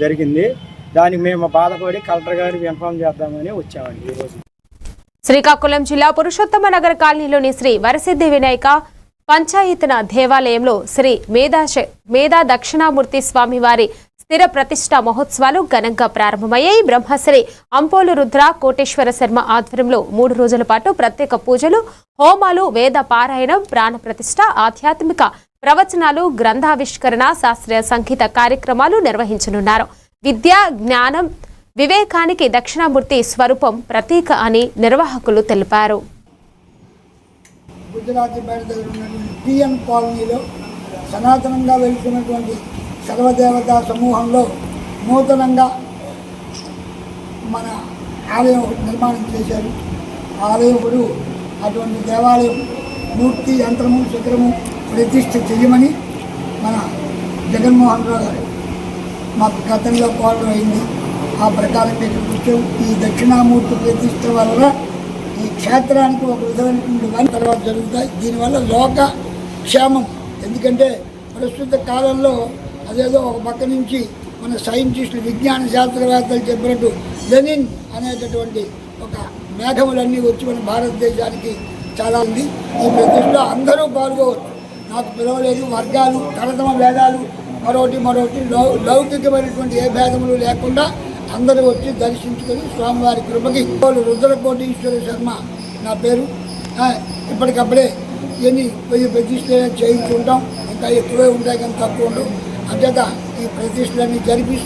జరిగింది. దానికి మేము బాధపడి కలెక్టర్ గారికి ఇన్ఫార్మ్ చేద్దామని వచ్చామండి ఈరోజు. శ్రీకాకుళం జిల్లా పురుషోత్తమ నగర్ కాలనీలోని శ్రీ వరసిద్ధి వినాయక పంచాయతన దేవాలయంలో శ్రీ మేధా దక్షిణామూర్తి స్వామి వారి స్థిర ప్రతిష్ట మహోత్సవాలు ఘనంగా ప్రారంభమయ్యాయి. బ్రహ్మశ్రీ అంపోలు రుద్ర కోటేశ్వర శర్మ ఆధ్వర్యంలో 3 రోజుల పాటు ప్రత్యేక పూజలు, హోమాలు, వేద పారాయణం, ప్రాణ ప్రతిష్ట, ఆధ్యాత్మిక ప్రవచనాలు, గ్రంథావిష్కరణ, శాస్త్రీయ సంగీత కార్యక్రమాలు నిర్వహించనున్నారు. విద్య, జ్ఞానం, వివేకానికి దక్షిణామూర్తి స్వరూపం ప్రతీక అని నిర్వాహకులు తెలిపారు. గుజరాతీ బయట దగ్గర ఉన్నటువంటి టీఎన్ కాలనీలో సనాతనంగా వెళ్తున్నటువంటి సర్వదేవతా సమూహంలో నూతనంగా మన ఆలయం నిర్మాణం చేశారు. ఆలయకుడు అటువంటి దేవాలయం మూర్తి, యంత్రము, శిఖరము ప్రతిష్ఠ చేయమని మన జగన్మోహన్ రావు గారు మాకు గతంలో కోరడం అయింది. ఆ ప్రకారంగా ఇక్కడికి వచ్చాం. ఈ దక్షిణామూర్తి ప్రతిష్ఠ వల్ల ఈ క్షేత్రానికి ఒక విధమైనటువంటి తర్వాత జరుగుతాయి. దీనివల్ల లోక క్షేమం. ఎందుకంటే ప్రస్తుత కాలంలో అదేదో ఒక పక్క నుంచి మన సైంటిస్టులు, విజ్ఞాన శాస్త్రవేత్తలు చెప్పినట్టు లెనిన్ అనేటటువంటి ఒక మేఘములన్నీ వచ్చి మన భారతదేశానికి చాలా ఉంది. ఈ ప్రతిష్టలో అందరూ పాల్గొవచ్చు. నాకు పిలవలేదు. వర్గాలు, తరతమ భేదాలు, మరొకటి లౌకికమైనటువంటి ఏ భేదములు లేకుండా అందరూ వచ్చి దర్శించుకొని స్వామివారి కృపకి రుద్రకోటీశ్వర శర్మ నా పేరు. ఇప్పటికప్పుడే ఎన్ని 1000 ప్రతిష్టలు చేయించుకుంటాం. ఇంకా ఎక్కువే ఉంటాయి కానీ తక్కువ ఉండవు. అంచేత ఈ ప్రతిష్టలన్నీ జరిపిస్తూ